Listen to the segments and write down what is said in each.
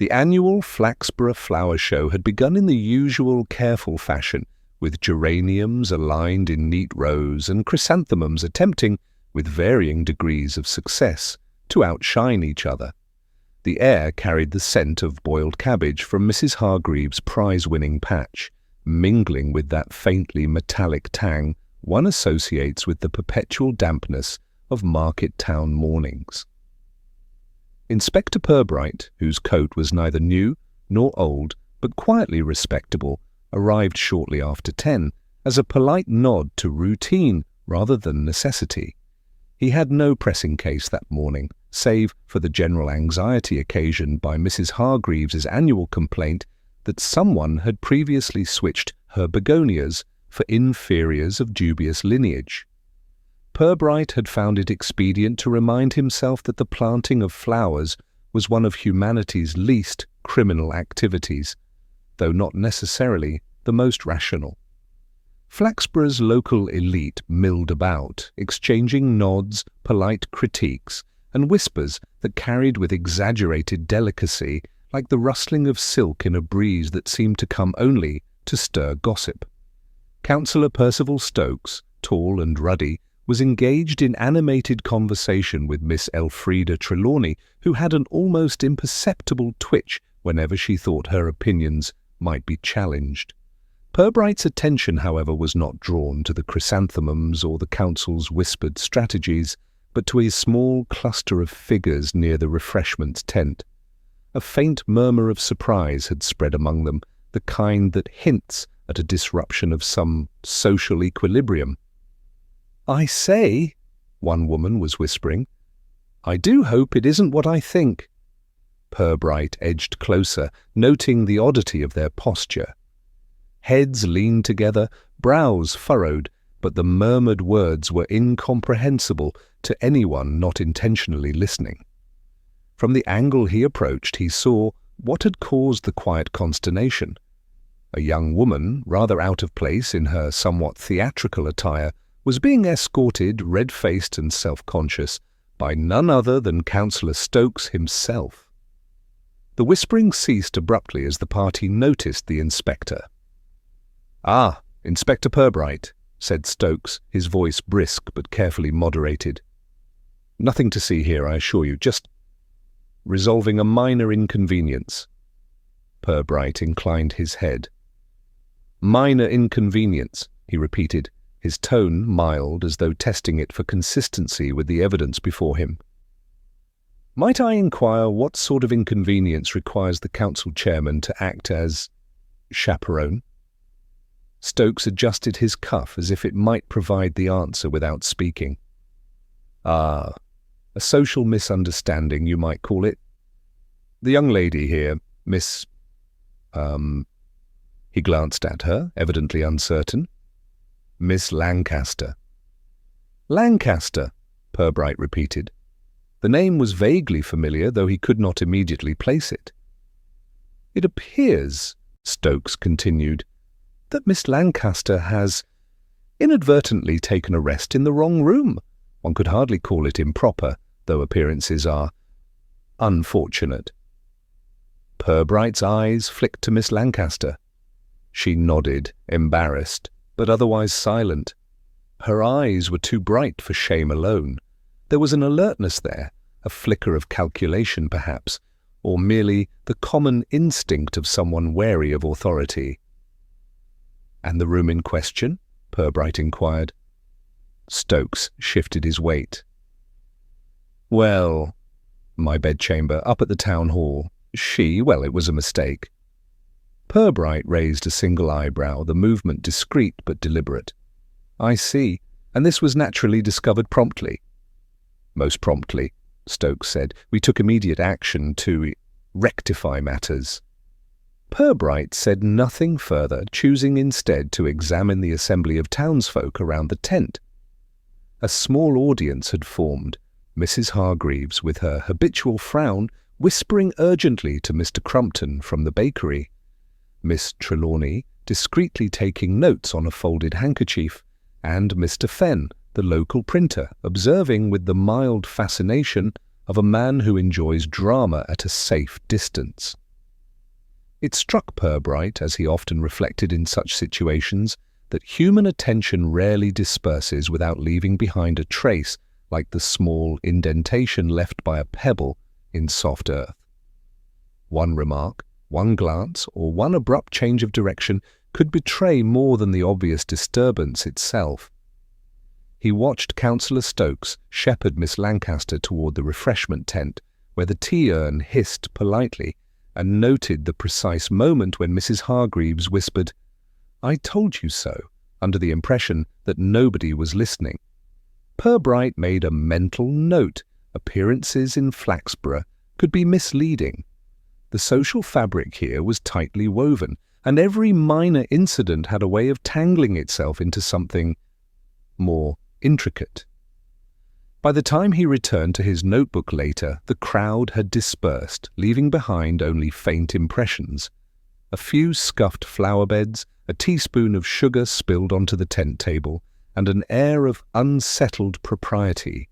The annual Flaxborough Flower Show had begun in the usual careful fashion, with geraniums aligned in neat rows and chrysanthemums attempting, with varying degrees of success, to outshine each other. The air carried the scent of boiled cabbage from Mrs. Hargreaves' prize-winning patch, mingling with that faintly metallic tang one associates with the perpetual dampness of market town mornings. Inspector Purbright, whose coat was neither new nor old, but quietly respectable, arrived shortly after 10, as a polite nod to routine rather than necessity. He had no pressing case that morning, save for the general anxiety occasioned by Mrs. Hargreaves's annual complaint that someone had previously switched her begonias for inferiors of dubious lineage. Purbright had found it expedient to remind himself that the planting of flowers was one of humanity's least criminal activities, though not necessarily the most rational. Flaxborough's local elite milled about, exchanging nods, polite critiques, and whispers that carried with exaggerated delicacy like the rustling of silk in a breeze that seemed to come only to stir gossip. Councillor Percival Stokes, tall and ruddy, was engaged in animated conversation with Miss Elfrida Trelawney, who had an almost imperceptible twitch whenever she thought her opinions might be challenged. Purbright's attention, however, was not drawn to the chrysanthemums or the council's whispered strategies, but to a small cluster of figures near the refreshment tent. A faint murmur of surprise had spread among them, the kind that hints at a disruption of some social equilibrium. "I say," one woman was whispering, "I do hope it isn't what I think." Purbright edged closer, noting the oddity of their posture. Heads leaned together, brows furrowed, but the murmured words were incomprehensible to anyone not intentionally listening. From the angle he approached, he saw what had caused the quiet consternation. A young woman, rather out of place in her somewhat theatrical attire, was being escorted, red-faced and self-conscious, by none other than Councillor Stokes himself. The whispering ceased abruptly as the party noticed the inspector. "Ah, Inspector Purbright," said Stokes, his voice brisk but carefully moderated. "Nothing to see here, I assure you, just resolving a minor inconvenience." Purbright inclined his head. "Minor inconvenience," he repeated, his tone mild as though testing it for consistency with the evidence before him. "Might I inquire what sort of inconvenience requires the council chairman to act as chaperone?" Stokes adjusted his cuff as if it might provide the answer without speaking. "Ah, a social misunderstanding, you might call it. The young lady here, Miss... He glanced at her, evidently uncertain. "Miss Lancaster." "Lancaster," Purbright repeated. The name was vaguely familiar, though he could not immediately place it. "It appears," Stokes continued, "that Miss Lancaster has inadvertently taken a rest in the wrong room. One could hardly call it improper, though appearances are unfortunate." Purbright's eyes flicked to Miss Lancaster. She nodded, embarrassed, but otherwise silent. Her eyes were too bright for shame alone. There was an alertness there, a flicker of calculation perhaps, or merely the common instinct of someone wary of authority. "And the room in question?" Purbright inquired. Stokes shifted his weight. "Well, my bedchamber up at the town hall. Well, it was a mistake." Purbright raised a single eyebrow, the movement discreet but deliberate. "I see, and this was naturally discovered promptly." "Most promptly," Stokes said. "We took immediate action to rectify matters." Purbright said nothing further, choosing instead to examine the assembly of townsfolk around the tent. A small audience had formed, Mrs. Hargreaves, with her habitual frown, whispering urgently to Mr. Crumpton from the bakery, Miss Trelawney discreetly taking notes on a folded handkerchief, and Mr. Fenn, the local printer, observing with the mild fascination of a man who enjoys drama at a safe distance. It struck Purbright, as he often reflected in such situations, that human attention rarely disperses without leaving behind a trace like the small indentation left by a pebble in soft earth. One remark, one glance, or one abrupt change of direction could betray more than the obvious disturbance itself. He watched Councillor Stokes shepherd Miss Lancaster toward the refreshment tent, where the tea-urn hissed politely, and noted the precise moment when Mrs. Hargreaves whispered, "I told you so," under the impression that nobody was listening. Purbright made a mental note. Appearances in Flaxborough could be misleading. The social fabric here was tightly woven, and every minor incident had a way of tangling itself into something more intricate. By the time he returned to his notebook later, the crowd had dispersed, leaving behind only faint impressions. A few scuffed flower beds, a teaspoon of sugar spilled onto the tent table, and an air of unsettled propriety.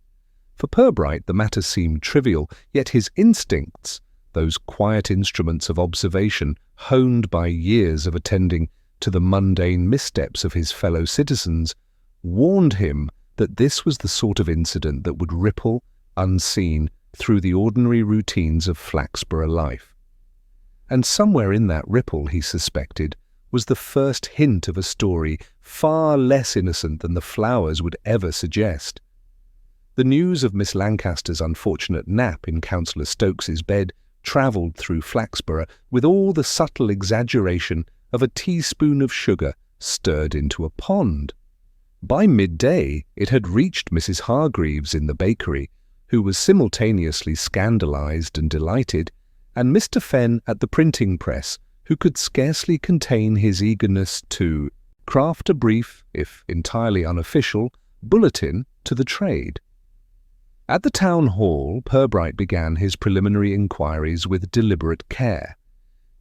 For Purbright the matter seemed trivial, yet his instincts, those quiet instruments of observation honed by years of attending to the mundane missteps of his fellow citizens, warned him that this was the sort of incident that would ripple, unseen, through the ordinary routines of Flaxborough life. And somewhere in that ripple, he suspected, was the first hint of a story far less innocent than the flowers would ever suggest. The news of Miss Lancaster's unfortunate nap in Councillor Stokes's bed travelled through Flaxborough with all the subtle exaggeration of a teaspoon of sugar stirred into a pond. By midday it had reached Mrs. Hargreaves in the bakery, who was simultaneously scandalized and delighted, and Mr. Fenn at the printing press, who could scarcely contain his eagerness to craft a brief, if entirely unofficial, bulletin to the trade. At the town hall, Purbright began his preliminary inquiries with deliberate care.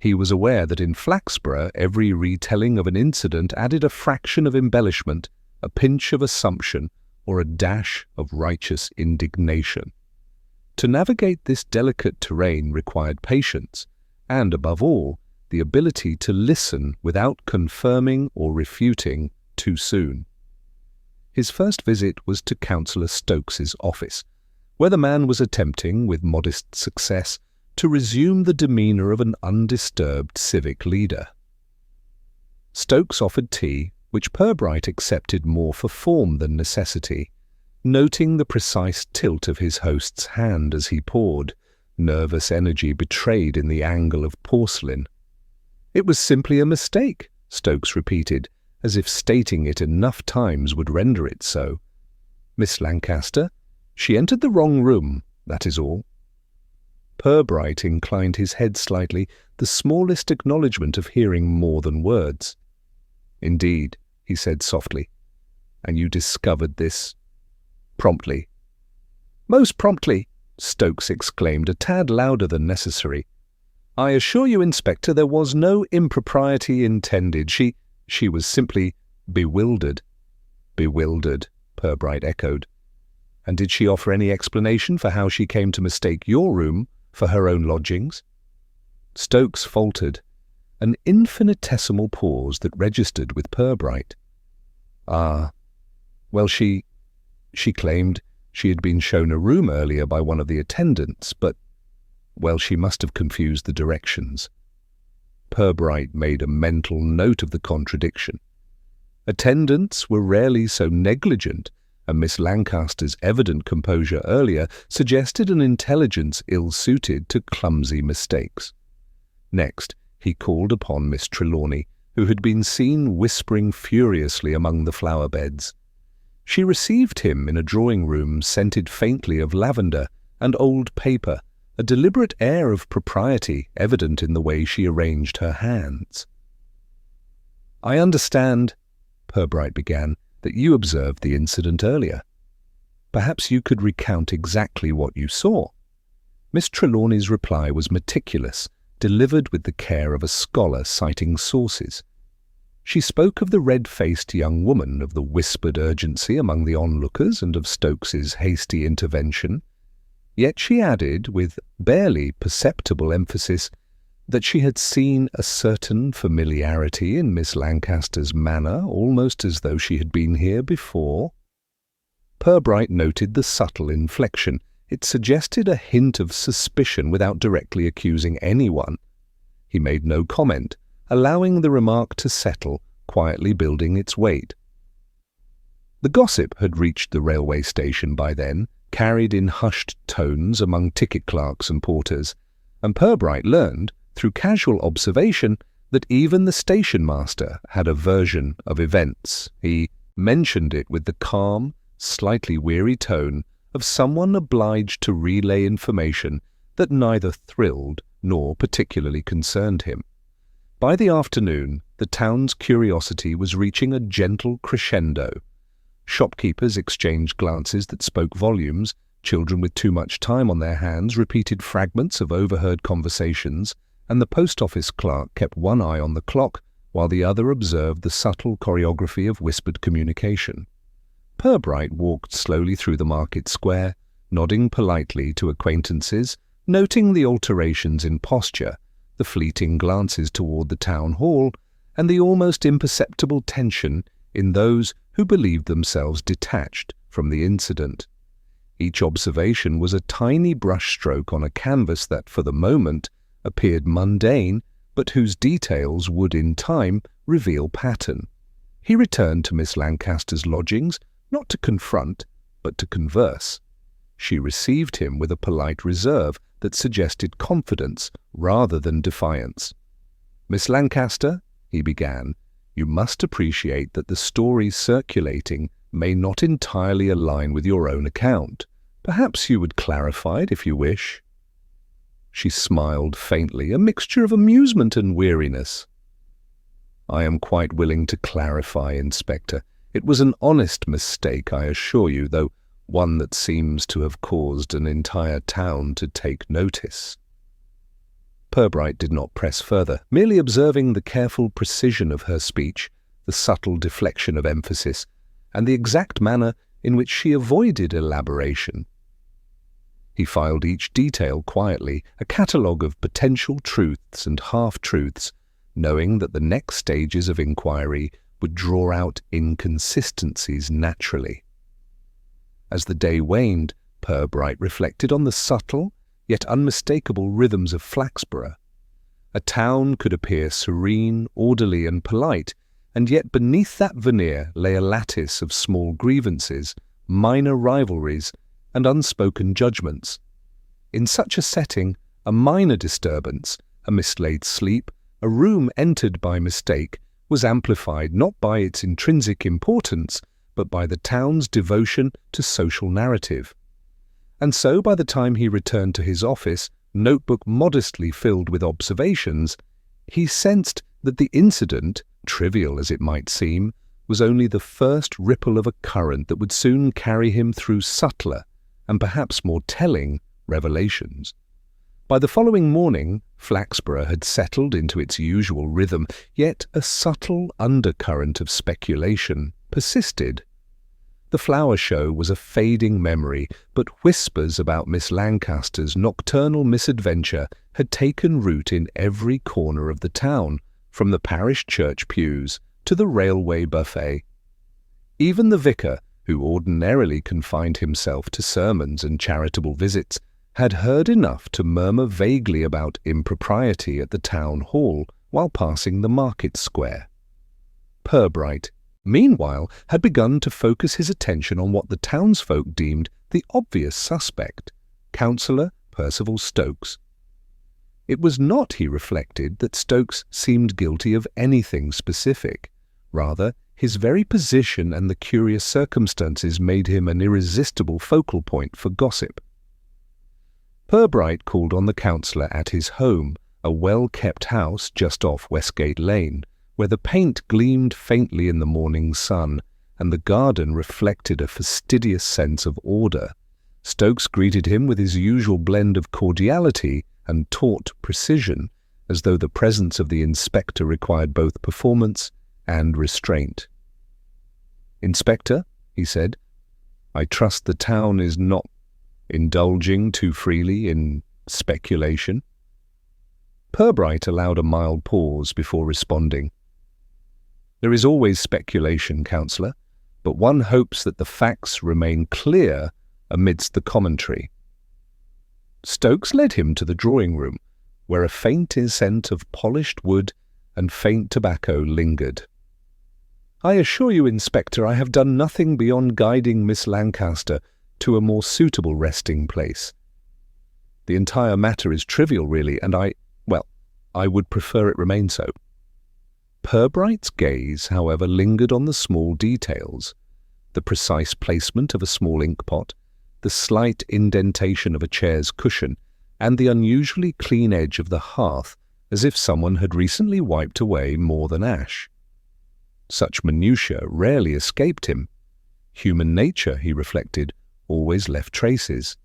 He was aware that in Flaxborough every retelling of an incident added a fraction of embellishment, a pinch of assumption, or a dash of righteous indignation. To navigate this delicate terrain required patience, and, above all, the ability to listen without confirming or refuting too soon. His first visit was to Councillor Stokes's office, where the man was attempting, with modest success, to resume the demeanour of an undisturbed civic leader. Stokes offered tea, which Purbright accepted more for form than necessity, noting the precise tilt of his host's hand as he poured, nervous energy betrayed in the angle of porcelain. "It was simply a mistake," Stokes repeated, as if stating it enough times would render it so. "Miss Lancaster, she entered the wrong room, that is all." Purbright inclined his head slightly, the smallest acknowledgement of hearing more than words. "Indeed," he said softly. "And you discovered this promptly?" "Most promptly," Stokes exclaimed, a tad louder than necessary. "I assure you, Inspector, there was no impropriety intended. She was simply bewildered." "Bewildered," Purbright echoed. "And did she offer any explanation for how she came to mistake your room for her own lodgings?" Stokes faltered, an infinitesimal pause that registered with Purbright. Well, she claimed she had been shown a room earlier by one of the attendants, but, well, she must have confused the directions." Purbright made a mental note of the contradiction. Attendants were rarely so negligent, and Miss Lancaster's evident composure earlier suggested an intelligence ill-suited to clumsy mistakes. Next, he called upon Miss Trelawney, who had been seen whispering furiously among the flower beds. She received him in a drawing-room scented faintly of lavender and old paper, a deliberate air of propriety evident in the way she arranged her hands. "I understand," Purbright began, "that you observed the incident earlier. Perhaps you could recount exactly what you saw." Miss Trelawney's reply was meticulous, delivered with the care of a scholar citing sources. She spoke of the red-faced young woman, of the whispered urgency among the onlookers, and of Stokes's hasty intervention. Yet she added, with barely perceptible emphasis, that she had seen a certain familiarity in Miss Lancaster's manner, almost as though she had been here before. Purbright noted the subtle inflection. It suggested a hint of suspicion without directly accusing anyone. He made no comment, allowing the remark to settle, quietly building its weight. The gossip had reached the railway station by then, carried in hushed tones among ticket clerks and porters, and Purbright learned, through casual observation, that even the station master had a version of events. He mentioned it with the calm, slightly weary tone of someone obliged to relay information that neither thrilled nor particularly concerned him. By the afternoon, the town's curiosity was reaching a gentle crescendo. Shopkeepers exchanged glances that spoke volumes, children with too much time on their hands repeated fragments of overheard conversations, and the post office clerk kept one eye on the clock while the other observed the subtle choreography of whispered communication. Purbright walked slowly through the market square, nodding politely to acquaintances, noting the alterations in posture, the fleeting glances toward the town hall, and the almost imperceptible tension in those who believed themselves detached from the incident. Each observation was a tiny brushstroke on a canvas that, for the moment, appeared mundane, but whose details would, in time, reveal pattern. He returned to Miss Lancaster's lodgings, not to confront, but to converse. She received him with a polite reserve that suggested confidence rather than defiance. "Miss Lancaster," he began, "you must appreciate that the stories circulating may not entirely align with your own account. Perhaps you would clarify it if you wish." She smiled faintly, a mixture of amusement and weariness. "I am quite willing to clarify, Inspector. It was an honest mistake, I assure you, though one that seems to have caused an entire town to take notice." Purbright did not press further, merely observing the careful precision of her speech, the subtle deflection of emphasis, and the exact manner in which she avoided elaboration. He filed each detail quietly, a catalogue of potential truths and half-truths, knowing that the next stages of inquiry would draw out inconsistencies naturally. As the day waned, Purbright reflected on the subtle, yet unmistakable rhythms of Flaxborough. A town could appear serene, orderly, and polite, and yet beneath that veneer lay a lattice of small grievances, minor rivalries, and unspoken judgments. In such a setting, a minor disturbance, a mislaid sleep, a room entered by mistake, was amplified not by its intrinsic importance, but by the town's devotion to social narrative. And so by the time he returned to his office, notebook modestly filled with observations, he sensed that the incident, trivial as it might seem, was only the first ripple of a current that would soon carry him through subtler, and perhaps more telling, revelations. By the following morning, Flaxborough had settled into its usual rhythm, yet a subtle undercurrent of speculation persisted. The flower show was a fading memory, but whispers about Miss Lancaster's nocturnal misadventure had taken root in every corner of the town, from the parish church pews to the railway buffet. Even the vicar, who ordinarily confined himself to sermons and charitable visits, had heard enough to murmur vaguely about impropriety at the town hall while passing the market square. Purbright, meanwhile, had begun to focus his attention on what the townsfolk deemed the obvious suspect, Councillor Percival Stokes. It was not, he reflected, that Stokes seemed guilty of anything specific. Rather, his very position and the curious circumstances made him an irresistible focal point for gossip. Purbright called on the councillor at his home, a well-kept house just off Westgate Lane, where the paint gleamed faintly in the morning sun, and the garden reflected a fastidious sense of order. Stokes greeted him with his usual blend of cordiality and taut precision, as though the presence of the inspector required both performance and restraint. "Inspector," he said, "I trust the town is not indulging too freely in speculation." Purbright allowed a mild pause before responding. "There is always speculation, Councillor, but one hopes that the facts remain clear amidst the commentary." Stokes led him to the drawing-room, where a faint scent of polished wood and faint tobacco lingered. "I assure you, Inspector, I have done nothing beyond guiding Miss Lancaster to a more suitable resting place. The entire matter is trivial, really, and I would prefer it remain so." Purbright's gaze, however, lingered on the small details: the precise placement of a small inkpot, the slight indentation of a chair's cushion, and the unusually clean edge of the hearth, as if someone had recently wiped away more than ash. Such minutiae rarely escaped him. Human nature, he reflected, always left traces.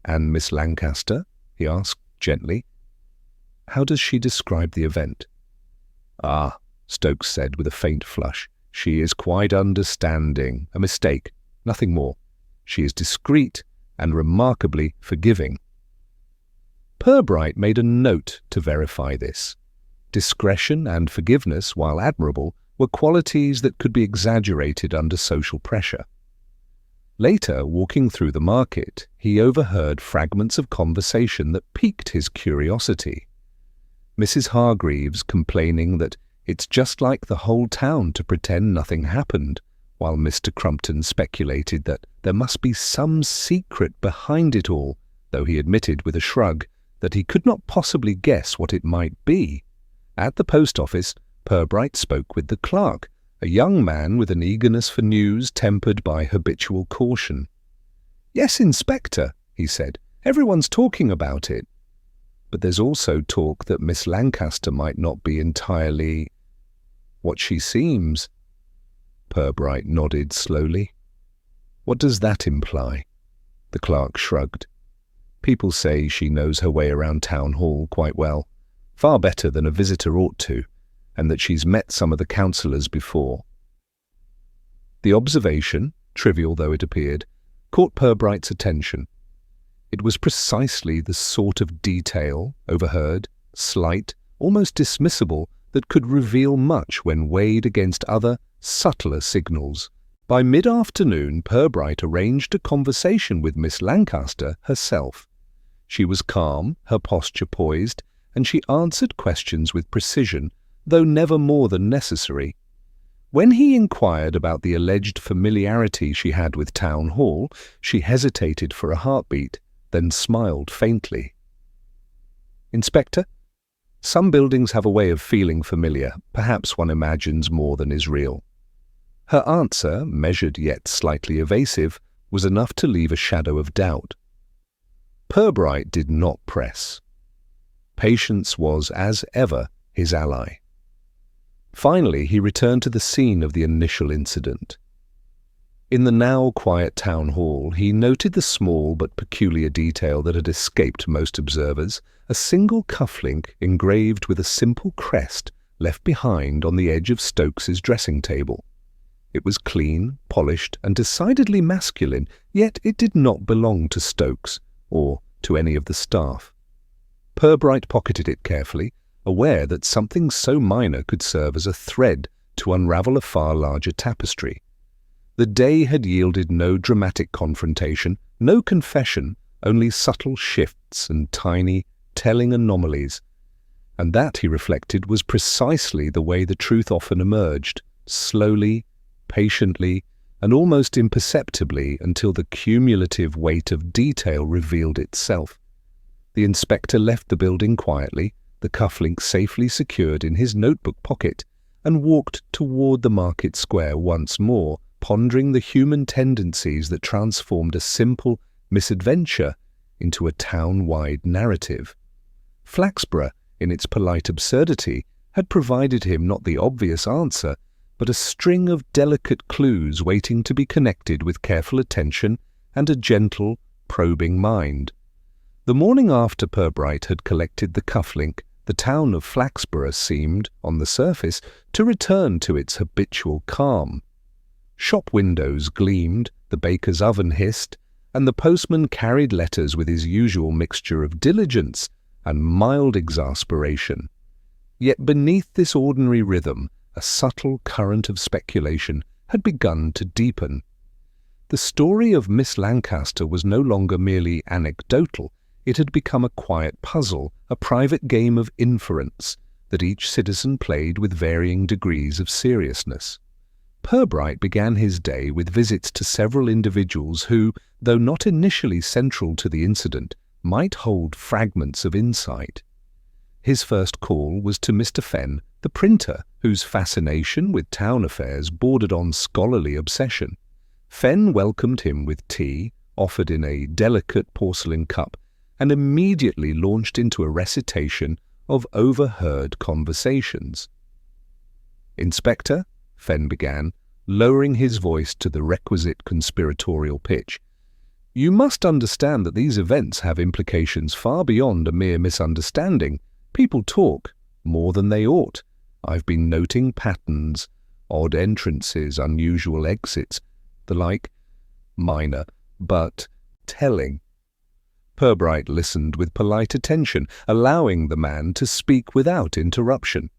"And Miss Lancaster?" he asked gently. "How does she describe the event?" "Ah," Stokes said with a faint flush, "she is quite understanding. A mistake, nothing more. She is discreet and remarkably forgiving." Purbright made a note to verify this. Discretion and forgiveness, while admirable, were qualities that could be exaggerated under social pressure. Later, walking through the market, he overheard fragments of conversation that piqued his curiosity. Mrs. Hargreaves complaining that it's just like the whole town to pretend nothing happened, while Mr. Crumpton speculated that there must be some secret behind it all, though he admitted with a shrug that he could not possibly guess what it might be. At the post office, Purbright spoke with the clerk, a young man with an eagerness for news tempered by habitual caution. "Yes, Inspector," he said, "everyone's talking about it. But there's also talk that Miss Lancaster might not be entirely what she seems." Purbright nodded slowly. "What does that imply?" The clerk shrugged. "People say she knows her way around Town Hall quite well, far better than a visitor ought to, and that she's met some of the councillors before." The observation, trivial though it appeared, caught Purbright's attention. It was precisely the sort of detail, overheard, slight, almost dismissible, that could reveal much when weighed against other, subtler signals. By mid-afternoon, Purbright arranged a conversation with Miss Lancaster herself. She was calm, her posture poised, and she answered questions with precision, though never more than necessary. When he inquired about the alleged familiarity she had with Town Hall, she hesitated for a heartbeat, then smiled faintly. "Inspector, some buildings have a way of feeling familiar. Perhaps one imagines more than is real." Her answer, measured yet slightly evasive, was enough to leave a shadow of doubt. Purbright did not press. Patience was, as ever, his ally. Finally, he returned to the scene of the initial incident. In the now quiet town hall, he noted the small but peculiar detail that had escaped most observers: a single cufflink engraved with a simple crest left behind on the edge of Stokes's dressing table. It was clean, polished, and decidedly masculine, yet it did not belong to Stokes, or to any of the staff. Purbright pocketed it carefully, aware that something so minor could serve as a thread to unravel a far larger tapestry. The day had yielded no dramatic confrontation, no confession, only subtle shifts and tiny, telling anomalies. And that, he reflected, was precisely the way the truth often emerged, slowly, patiently, and almost imperceptibly until the cumulative weight of detail revealed itself. The inspector left the building quietly, the cufflink safely secured in his notebook pocket, and walked toward the market square once more, pondering the human tendencies that transformed a simple misadventure into a town-wide narrative. Flaxborough, in its polite absurdity, had provided him not the obvious answer, but a string of delicate clues waiting to be connected with careful attention and a gentle, probing mind. The morning after Purbright had collected the cufflink, the town of Flaxborough seemed, on the surface, to return to its habitual calm. Shop windows gleamed, the baker's oven hissed, and the postman carried letters with his usual mixture of diligence and mild exasperation. Yet beneath this ordinary rhythm, a subtle current of speculation had begun to deepen. The story of Miss Lancaster was no longer merely anecdotal. It had become a quiet puzzle, a private game of inference that each citizen played with varying degrees of seriousness. Purbright began his day with visits to several individuals who, though not initially central to the incident, might hold fragments of insight. His first call was to Mr. Fenn, the printer, whose fascination with town affairs bordered on scholarly obsession. Fenn welcomed him with tea, offered in a delicate porcelain cup, and immediately launched into a recitation of overheard conversations. "Inspector," Fenn began, lowering his voice to the requisite conspiratorial pitch, "you must understand that these events have implications far beyond a mere misunderstanding. People talk more than they ought. I've been noting patterns, odd entrances, unusual exits, the like. Minor, but telling." Purbright listened with polite attention, allowing the man to speak without interruption.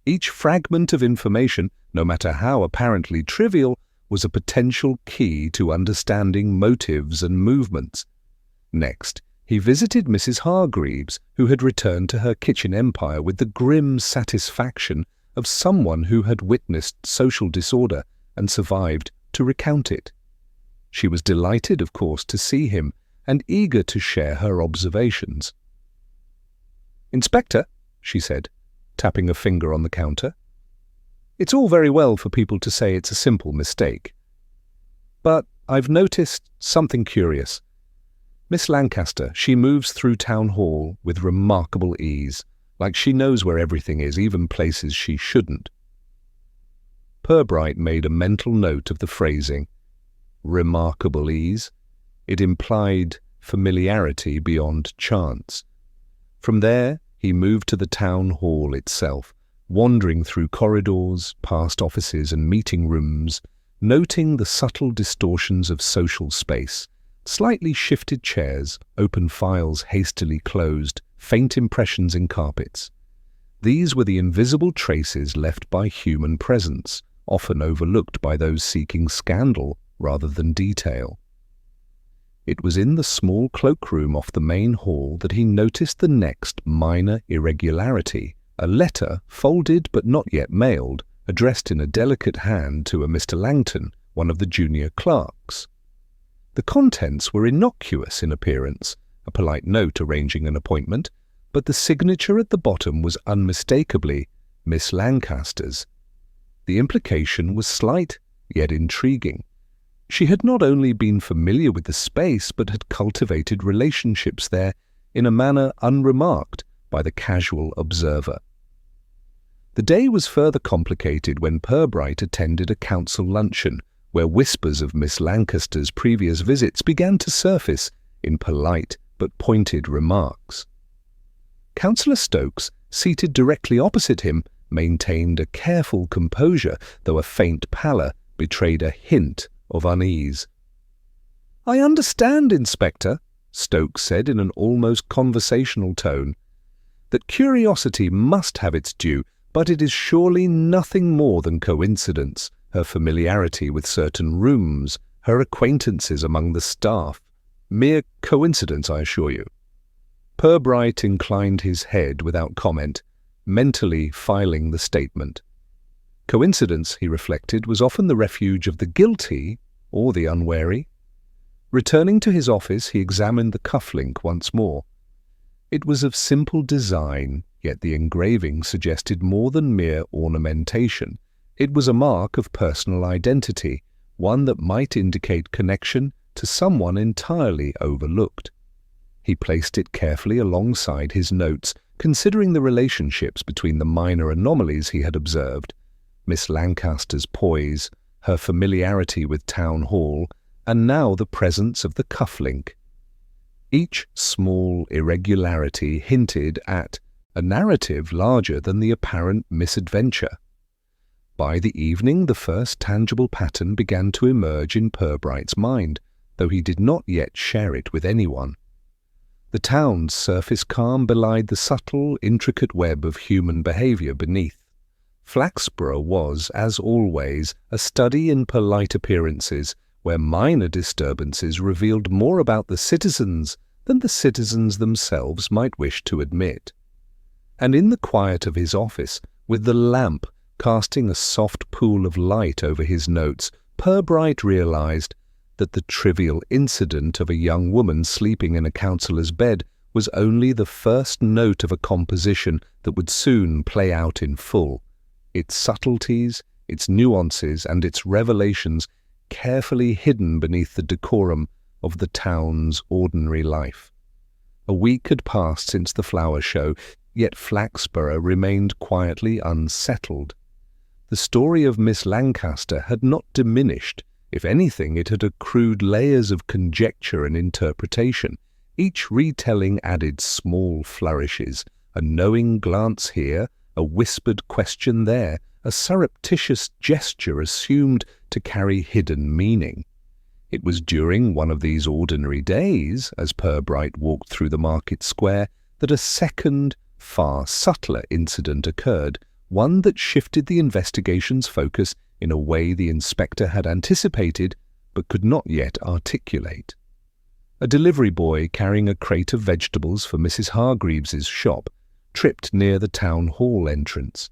Each fragment of information, no matter how apparently trivial, was a potential key to understanding motives and movements. Next, he visited Mrs. Hargreaves, who had returned to her kitchen empire with the grim satisfaction of someone who had witnessed social disorder and survived to recount it. She was delighted, of course, to see him, and eager to share her observations. "Inspector," she said, tapping a finger on the counter, "it's all very well for people to say it's a simple mistake. But I've noticed something curious. Miss Lancaster, she moves through Town Hall with remarkable ease, like she knows where everything is, even places she shouldn't." Purbright made a mental note of the phrasing. Remarkable ease. It implied familiarity beyond chance. From there, he moved to the town hall itself, wandering through corridors, past offices and meeting rooms, noting the subtle distortions of social space, slightly shifted chairs, open files hastily closed, faint impressions in carpets. These were the invisible traces left by human presence, often overlooked by those seeking scandal rather than detail. It was in the small cloakroom off the main hall that he noticed the next minor irregularity, a letter, folded but not yet mailed, addressed in a delicate hand to a Mr. Langton, one of the junior clerks. The contents were innocuous in appearance, a polite note arranging an appointment, but the signature at the bottom was unmistakably Miss Lancaster's. The implication was slight, yet intriguing. She had not only been familiar with the space, but had cultivated relationships there in a manner unremarked by the casual observer. The day was further complicated when Purbright attended a council luncheon, where whispers of Miss Lancaster's previous visits began to surface in polite but pointed remarks. Councillor Stokes, seated directly opposite him, maintained a careful composure, though a faint pallor betrayed a hint of unease. "I understand, Inspector," Stokes said in an almost conversational tone, "that curiosity must have its due, but it is surely nothing more than coincidence, her familiarity with certain rooms, her acquaintances among the staff. Mere coincidence, I assure you." Purbright inclined his head without comment, mentally filing the statement. Coincidence, he reflected, was often the refuge of the guilty or the unwary. Returning to his office, he examined the cufflink once more. It was of simple design, yet the engraving suggested more than mere ornamentation. It was a mark of personal identity, one that might indicate connection to someone entirely overlooked. He placed it carefully alongside his notes, considering the relationships between the minor anomalies he had observed, Miss Lancaster's poise, her familiarity with Town Hall, and now the presence of the cufflink. Each small irregularity hinted at a narrative larger than the apparent misadventure. By the evening, the first tangible pattern began to emerge in Purbright's mind, though he did not yet share it with anyone. The town's surface calm belied the subtle, intricate web of human behaviour beneath. Flaxborough was, as always, a study in polite appearances, where minor disturbances revealed more about the citizens than the citizens themselves might wish to admit. And in the quiet of his office, with the lamp casting a soft pool of light over his notes, Purbright realised that the trivial incident of a young woman sleeping in a councillor's bed was only the first note of a composition that would soon play out in full, its subtleties, its nuances, and its revelations carefully hidden beneath the decorum of the town's ordinary life. A week had passed since the flower show, yet Flaxborough remained quietly unsettled. The story of Miss Lancaster had not diminished. If anything, it had accrued layers of conjecture and interpretation. Each retelling added small flourishes, a knowing glance here, a whispered question there, a surreptitious gesture assumed to carry hidden meaning. It was during one of these ordinary days, as Purbright walked through the market square, that a second, far subtler incident occurred, one that shifted the investigation's focus in a way the inspector had anticipated but could not yet articulate. A delivery boy carrying a crate of vegetables for Mrs. Hargreaves's shop tripped near the town hall entrance.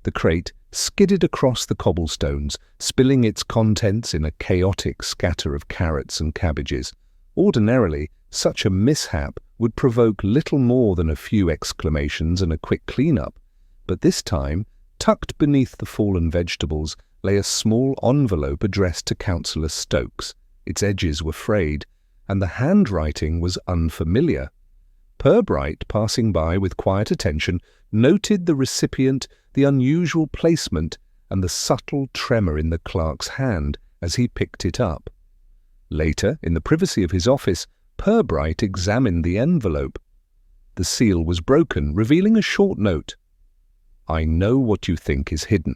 The crate skidded across the cobblestones, spilling its contents in a chaotic scatter of carrots and cabbages. Ordinarily, such a mishap would provoke little more than a few exclamations and a quick clean-up, but this time, tucked beneath the fallen vegetables, lay a small envelope addressed to Councillor Stokes. Its edges were frayed, and the handwriting was unfamiliar. Purbright, passing by with quiet attention, noted the recipient, the unusual placement, and the subtle tremor in the clerk's hand as he picked it up. Later, in the privacy of his office, Purbright examined the envelope. The seal was broken, revealing a short note. "I know what you think is hidden.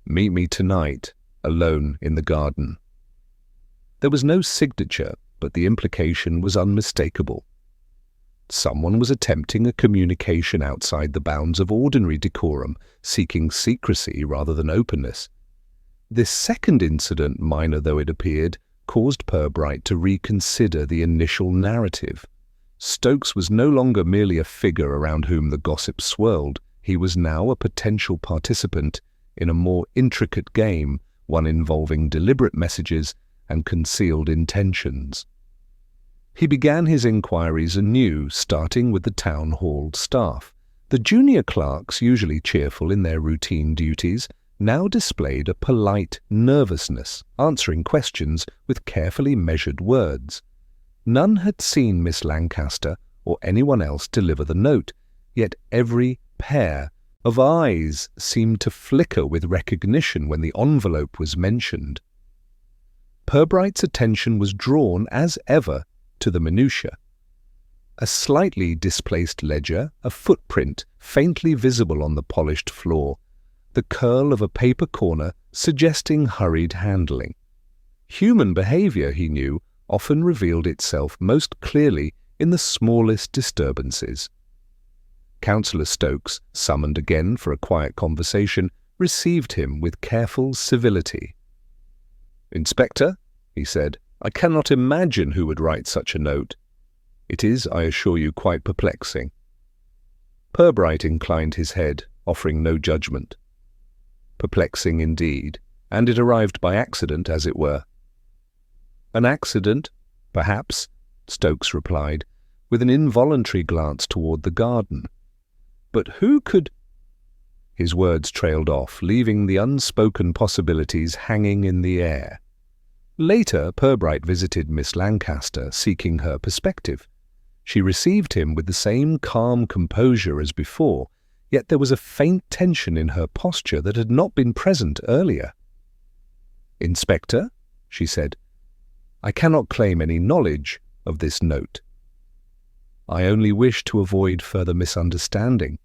Meet me tonight, alone in the garden." There was no signature, but the implication was unmistakable. Someone was attempting a communication outside the bounds of ordinary decorum, seeking secrecy rather than openness. This second incident, minor though it appeared, caused Purbright to reconsider the initial narrative. Stokes was no longer merely a figure around whom the gossip swirled. He was now a potential participant in a more intricate game, one involving deliberate messages and concealed intentions. He began his inquiries anew, starting with the town hall staff. The junior clerks, usually cheerful in their routine duties, now displayed a polite nervousness, answering questions with carefully measured words. None had seen Miss Lancaster or anyone else deliver the note, yet every pair of eyes seemed to flicker with recognition when the envelope was mentioned. Purbright's attention was drawn, as ever, to the minutiae. A slightly displaced ledger, a footprint faintly visible on the polished floor, the curl of a paper corner suggesting hurried handling. Human behaviour, he knew, often revealed itself most clearly in the smallest disturbances. Councillor Stokes, summoned again for a quiet conversation, received him with careful civility. "Inspector," he said, "I cannot imagine who would write such a note. It is, I assure you, quite perplexing." Purbright inclined his head, offering no judgment. Perplexing indeed, and it arrived by accident, as it were. "An accident, perhaps," Stokes replied, with an involuntary glance toward the garden. "But who could—" His words trailed off, leaving the unspoken possibilities hanging in the air. Later, Purbright visited Miss Lancaster, seeking her perspective. She received him with the same calm composure as before, yet there was a faint tension in her posture that had not been present earlier. "Inspector," she said, "I cannot claim any knowledge of this note. I only wish to avoid further misunderstanding."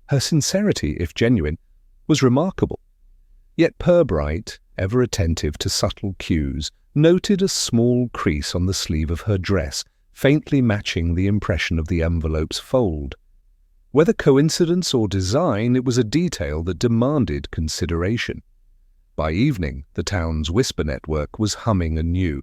Her sincerity, if genuine, was remarkable. Yet Purbright, ever attentive to subtle cues, noted a small crease on the sleeve of her dress, faintly matching the impression of the envelope's fold. Whether coincidence or design, it was a detail that demanded consideration. By evening, the town's whisper network was humming anew.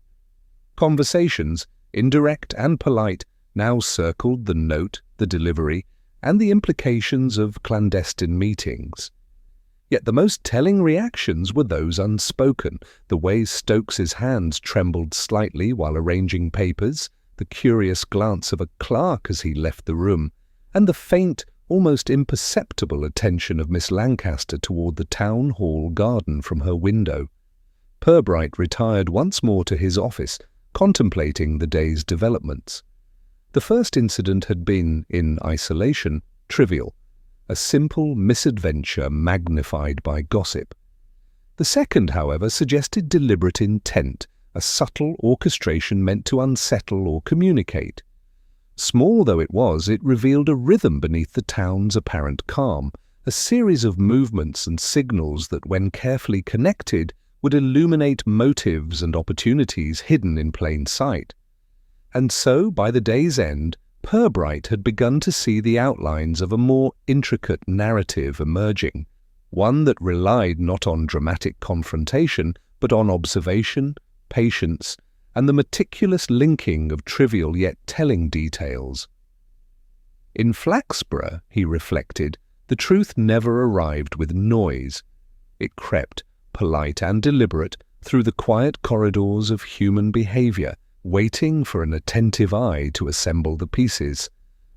Conversations, indirect and polite, now circled the note, the delivery, and the implications of clandestine meetings. Yet the most telling reactions were those unspoken, the way Stokes's hands trembled slightly while arranging papers, the curious glance of a clerk as he left the room, and the faint, almost imperceptible attention of Miss Lancaster toward the town hall garden from her window. Purbright retired once more to his office, contemplating the day's developments. The first incident had been, in isolation, trivial, a simple misadventure magnified by gossip. The second, however, suggested deliberate intent, a subtle orchestration meant to unsettle or communicate. Small though it was, it revealed a rhythm beneath the town's apparent calm, a series of movements and signals that, when carefully connected, would illuminate motives and opportunities hidden in plain sight. And so, by the day's end, Purbright had begun to see the outlines of a more intricate narrative emerging, one that relied not on dramatic confrontation, but on observation, patience, and the meticulous linking of trivial yet telling details. In Flaxborough, he reflected, the truth never arrived with noise. It crept, polite and deliberate, through the quiet corridors of human behaviour, waiting for an attentive eye to assemble the pieces.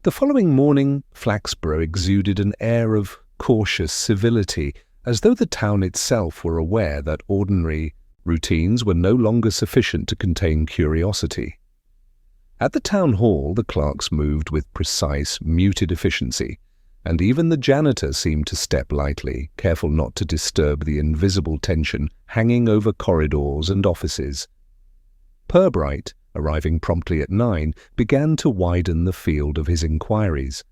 The following morning, Flaxborough exuded an air of cautious civility, as though the town itself were aware that ordinary routines were no longer sufficient to contain curiosity. At the town hall, the clerks moved with precise, muted efficiency, and even the janitor seemed to step lightly, careful not to disturb the invisible tension hanging over corridors and offices. Purbright, arriving promptly at 9, began to widen the field of his inquiries.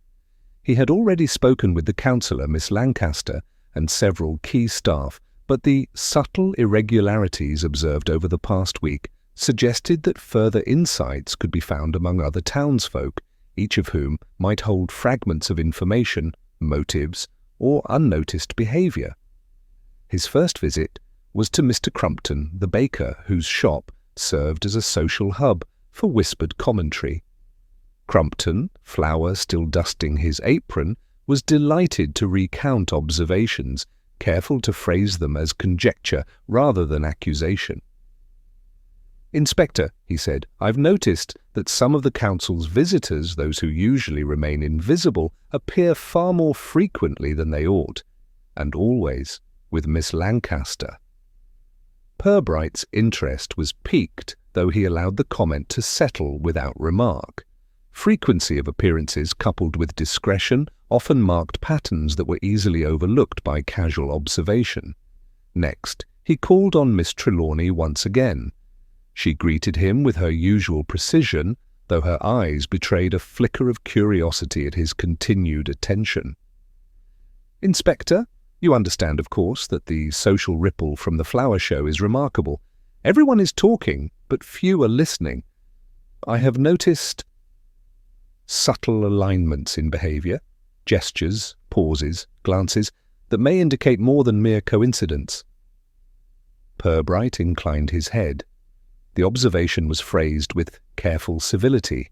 He had already spoken with the councillor, Miss Lancaster, and several key staff, but the subtle irregularities observed over the past week suggested that further insights could be found among other townsfolk, each of whom might hold fragments of information, motives, or unnoticed behaviour. His first visit was to Mr. Crumpton, the baker, whose shop served as a social hub for whispered commentary. Crumpton, flour still dusting his apron, was delighted to recount observations, careful to phrase them as conjecture rather than accusation. "Inspector," he said, "I've noticed that some of the council's visitors, those who usually remain invisible, appear far more frequently than they ought, and always with Miss Lancaster." Purbright's interest was piqued, though he allowed the comment to settle without remark. Frequency of appearances coupled with discretion often marked patterns that were easily overlooked by casual observation. Next, he called on Miss Trelawney once again. She greeted him with her usual precision, though her eyes betrayed a flicker of curiosity at his continued attention. "Inspector, you understand, of course, that the social ripple from the flower show is remarkable. Everyone is talking, but few are listening. I have noticed subtle alignments in behaviour, gestures, pauses, glances, that may indicate more than mere coincidence." Purbright inclined his head. The observation was phrased with careful civility,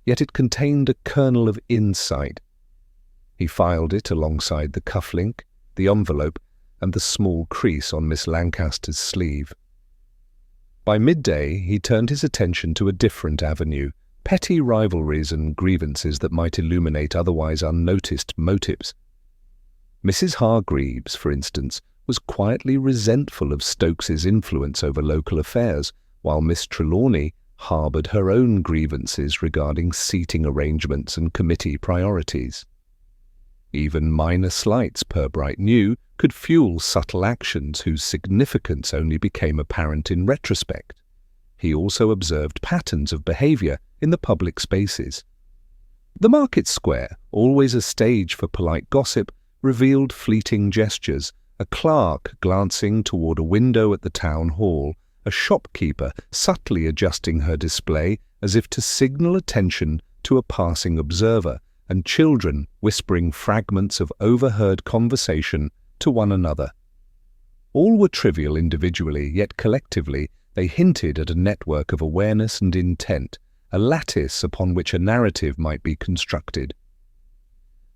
yet it contained a kernel of insight. He filed it alongside the cufflink, the envelope, and the small crease on Miss Lancaster's sleeve. By midday, he turned his attention to a different avenue, petty rivalries and grievances that might illuminate otherwise unnoticed motives. Mrs. Hargreaves, for instance, was quietly resentful of Stokes's influence over local affairs, while Miss Trelawney harboured her own grievances regarding seating arrangements and committee priorities. Even minor slights, Purbright knew, could fuel subtle actions whose significance only became apparent in retrospect. He also observed patterns of behaviour in the public spaces. The market square, always a stage for polite gossip, revealed fleeting gestures, a clerk glancing toward a window at the town hall, a shopkeeper subtly adjusting her display as if to signal attention to a passing observer, and children whispering fragments of overheard conversation to one another. All were trivial individually, yet collectively they hinted at a network of awareness and intent, a lattice upon which a narrative might be constructed.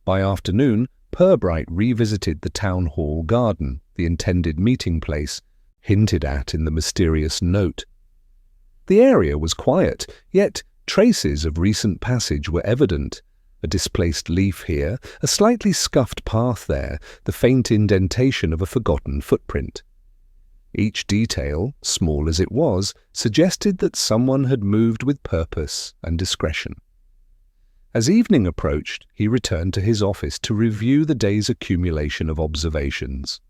By afternoon, Purbright revisited the town hall garden, the intended meeting place, hinted at in the mysterious note. The area was quiet, yet traces of recent passage were evident. A displaced leaf here, a slightly scuffed path there, the faint indentation of a forgotten footprint. Each detail, small as it was, suggested that someone had moved with purpose and discretion. As evening approached, he returned to his office to review the day's accumulation of observations.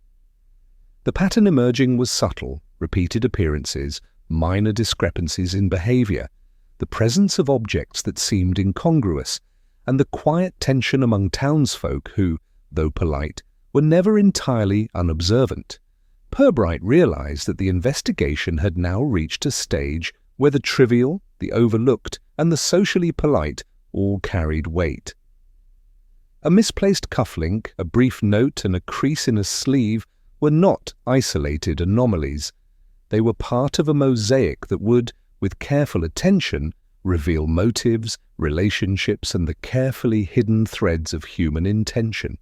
The pattern emerging was subtle, repeated appearances, minor discrepancies in behavior, the presence of objects that seemed incongruous, and the quiet tension among townsfolk who, though polite, were never entirely unobservant. Purbright realized that the investigation had now reached a stage where the trivial, the overlooked, and the socially polite all carried weight. A misplaced cufflink, a brief note, and a crease in a sleeve were not isolated anomalies. They were part of a mosaic that would, with careful attention, reveal motives, relationships, and the carefully hidden threads of human intention.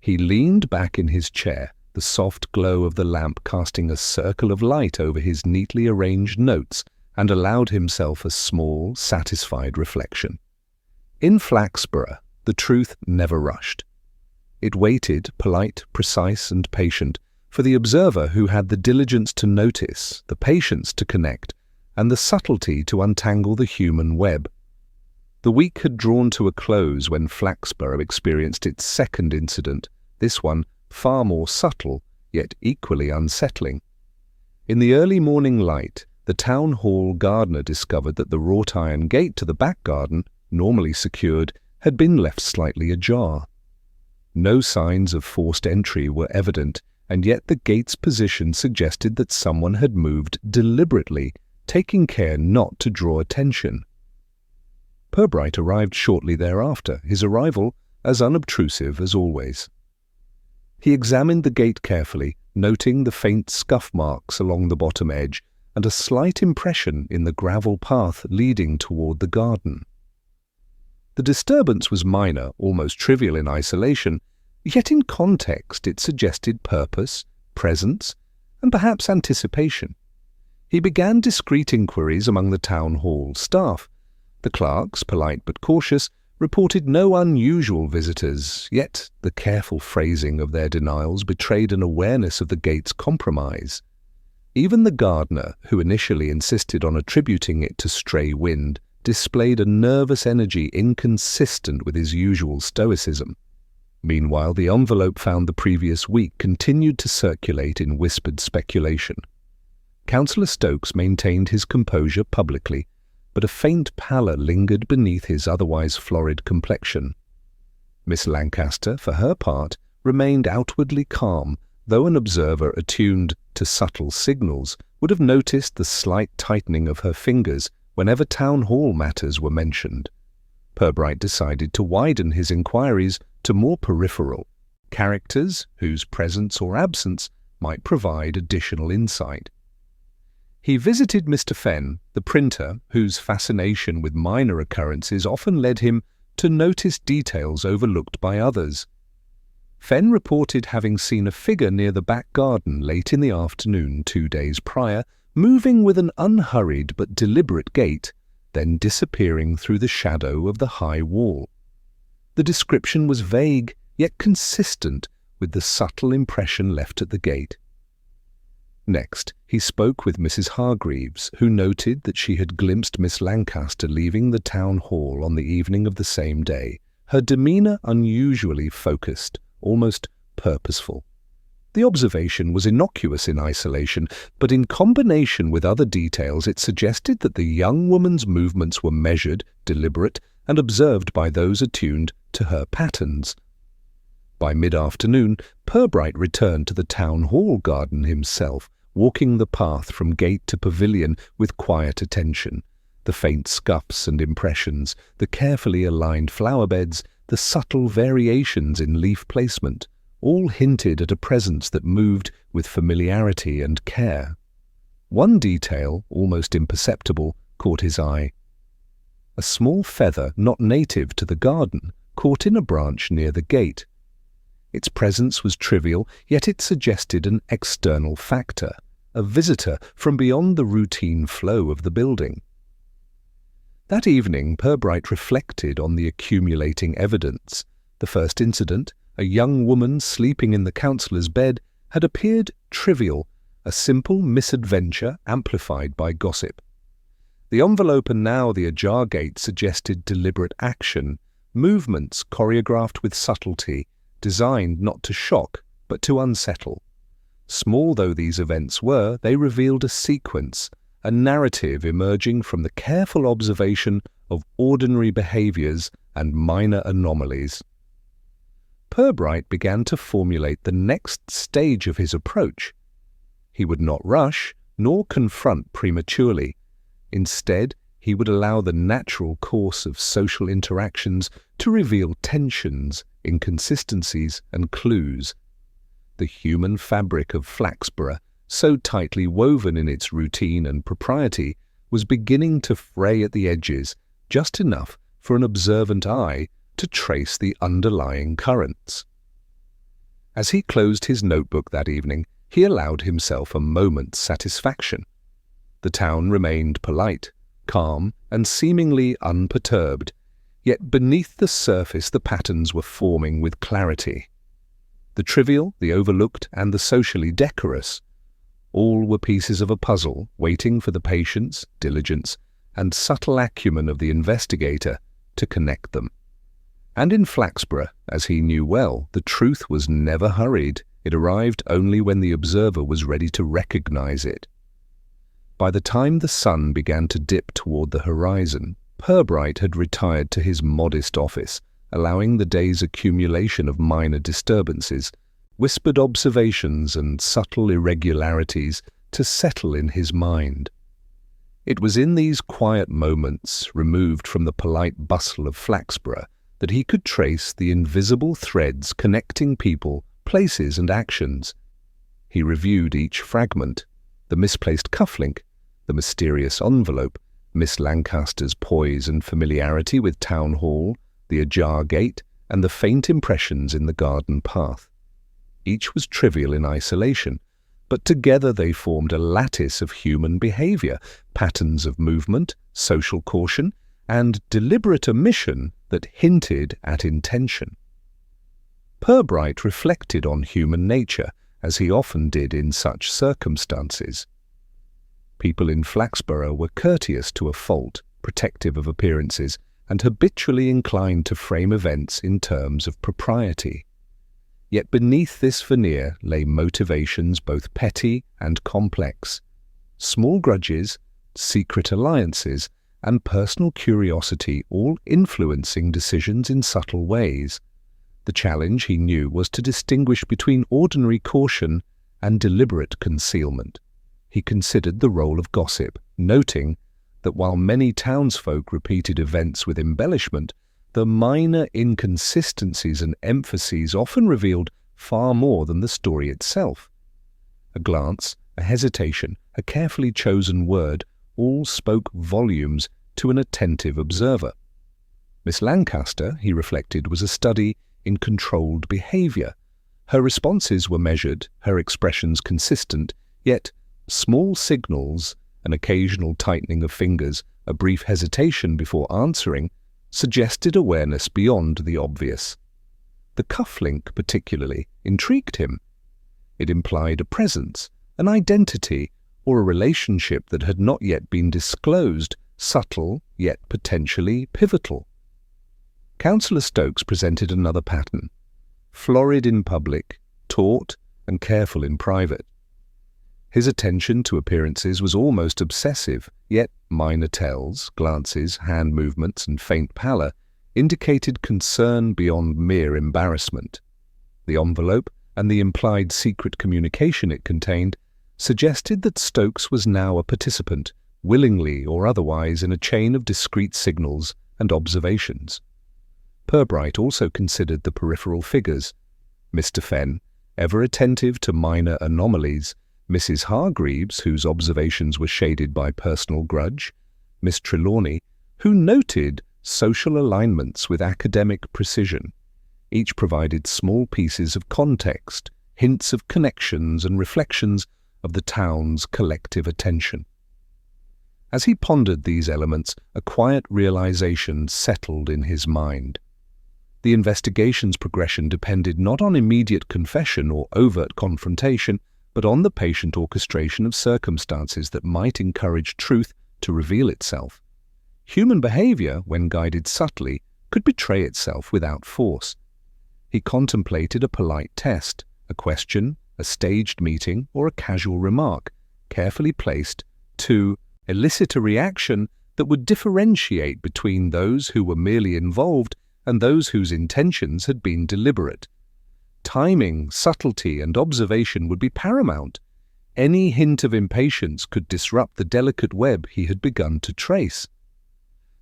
He leaned back in his chair, the soft glow of the lamp casting a circle of light over his neatly arranged notes, and allowed himself a small, satisfied reflection. In Flaxborough, the truth never rushed. It waited, polite, precise, and patient, for the observer who had the diligence to notice, the patience to connect, and the subtlety to untangle the human web. The week had drawn to a close when Flaxborough experienced its second incident, this one far more subtle, yet equally unsettling. In the early morning light, the town hall gardener discovered that the wrought iron gate to the back garden, normally secured, had been left slightly ajar. No signs of forced entry were evident, and yet the gate's position suggested that someone had moved deliberately, taking care not to draw attention. Purbright arrived shortly thereafter, his arrival as unobtrusive as always. He examined the gate carefully, noting the faint scuff marks along the bottom edge and a slight impression in the gravel path leading toward the garden. The disturbance was minor, almost trivial in isolation, yet in context it suggested purpose, presence, and perhaps anticipation. He began discreet inquiries among the town hall staff. The clerks, polite but cautious, reported no unusual visitors, yet the careful phrasing of their denials betrayed an awareness of the gate's compromise. Even the gardener, who initially insisted on attributing it to stray wind, displayed a nervous energy inconsistent with his usual stoicism. Meanwhile, the envelope found the previous week continued to circulate in whispered speculation. Councillor Stokes maintained his composure publicly, but a faint pallor lingered beneath his otherwise florid complexion. Miss Lancaster, for her part, remained outwardly calm, though an observer attuned to subtle signals would have noticed the slight tightening of her fingers whenever town hall matters were mentioned. Purbright decided to widen his inquiries to more peripheral characters whose presence or absence might provide additional insight. He visited Mr. Fenn, the printer, whose fascination with minor occurrences often led him to notice details overlooked by others. Fenn reported having seen a figure near the back garden late in the afternoon 2 days prior, moving with an unhurried but deliberate gait, then disappearing through the shadow of the high wall. The description was vague, yet consistent with the subtle impression left at the gate. Next, he spoke with Mrs. Hargreaves, who noted that she had glimpsed Miss Lancaster leaving the town hall on the evening of the same day, her demeanour unusually focused, almost purposeful. The observation was innocuous in isolation, but in combination with other details it suggested that the young woman's movements were measured, deliberate, and observed by those attuned to her patterns. By mid-afternoon, Purbright returned to the town hall garden himself, walking the path from gate to pavilion with quiet attention. The faint scuffs and impressions, the carefully aligned flower beds, the subtle variations in leaf placement, all hinted at a presence that moved with familiarity and care. One detail, almost imperceptible, caught his eye. A small feather not native to the garden caught in a branch near the gate. Its presence was trivial, yet it suggested an external factor, a visitor from beyond the routine flow of the building. That evening, Purbright reflected on the accumulating evidence. The first incident, a young woman sleeping in the councillor's bed, had appeared trivial, a simple misadventure amplified by gossip. The envelope and now the ajar gate suggested deliberate action, movements choreographed with subtlety, designed not to shock, but to unsettle. Small though these events were, they revealed a sequence, a narrative emerging from the careful observation of ordinary behaviours and minor anomalies. Purbright began to formulate the next stage of his approach. He would not rush, nor confront prematurely. Instead, he would allow the natural course of social interactions to reveal tensions, inconsistencies, and clues. The human fabric of Flaxborough, so tightly woven in its routine and propriety, was beginning to fray at the edges, just enough for an observant eye to trace the underlying currents. As he closed his notebook that evening, he allowed himself a moment's satisfaction. The town remained polite, calm, and seemingly unperturbed, yet beneath the surface the patterns were forming with clarity. The trivial, the overlooked, and the socially decorous, all were pieces of a puzzle waiting for the patience, diligence, and subtle acumen of the investigator to connect them. And in Flaxborough, as he knew well, the truth was never hurried. It arrived only when the observer was ready to recognize it. By the time the sun began to dip toward the horizon, Purbright had retired to his modest office, allowing the day's accumulation of minor disturbances, whispered observations and subtle irregularities to settle in his mind. It was in these quiet moments, removed from the polite bustle of Flaxborough, that he could trace the invisible threads connecting people, places, and actions. He reviewed each fragment, the misplaced cufflink, the mysterious envelope, Miss Lancaster's poise and familiarity with Town Hall, the ajar gate, and the faint impressions in the garden path. Each was trivial in isolation, but together they formed a lattice of human behaviour, patterns of movement, social caution, and deliberate omission that hinted at intention. Purbright reflected on human nature, as he often did in such circumstances. People in Flaxborough were courteous to a fault, protective of appearances, and habitually inclined to frame events in terms of propriety. Yet beneath this veneer lay motivations both petty and complex, small grudges, secret alliances, and personal curiosity all influencing decisions in subtle ways. The challenge, he knew, was to distinguish between ordinary caution and deliberate concealment. He considered the role of gossip, noting that while many townsfolk repeated events with embellishment, the minor inconsistencies and emphases often revealed far more than the story itself. A glance, a hesitation, a carefully chosen word, all spoke volumes to an attentive observer. Miss Lancaster, he reflected, was a study in controlled behaviour. Her responses were measured, her expressions consistent, yet small signals, an occasional tightening of fingers, a brief hesitation before answering, suggested awareness beyond the obvious. The cufflink particularly intrigued him. It implied a presence, an identity, or a relationship that had not yet been disclosed, subtle yet potentially pivotal. Councillor Stokes presented another pattern, florid in public, taut and careful in private. His attention to appearances was almost obsessive, yet minor tells, glances, hand movements, and faint pallor indicated concern beyond mere embarrassment. The envelope and the implied secret communication it contained suggested that Stokes was now a participant, willingly or otherwise, in a chain of discrete signals and observations. Purbright also considered the peripheral figures: Mr. Fenn, ever attentive to minor anomalies; Mrs. Hargreaves, whose observations were shaded by personal grudge; Miss Trelawney, who noted social alignments with academic precision. Each provided small pieces of context, hints of connections and reflections of the town's collective attention. As he pondered these elements, a quiet realization settled in his mind. The investigation's progression depended not on immediate confession or overt confrontation, but on the patient orchestration of circumstances that might encourage truth to reveal itself. Human behavior, when guided subtly, could betray itself without force. He contemplated a polite test, a question, a staged meeting, or a casual remark, carefully placed to elicit a reaction that would differentiate between those who were merely involved and those whose intentions had been deliberate. Timing, subtlety, and observation would be paramount. Any hint of impatience could disrupt the delicate web he had begun to trace.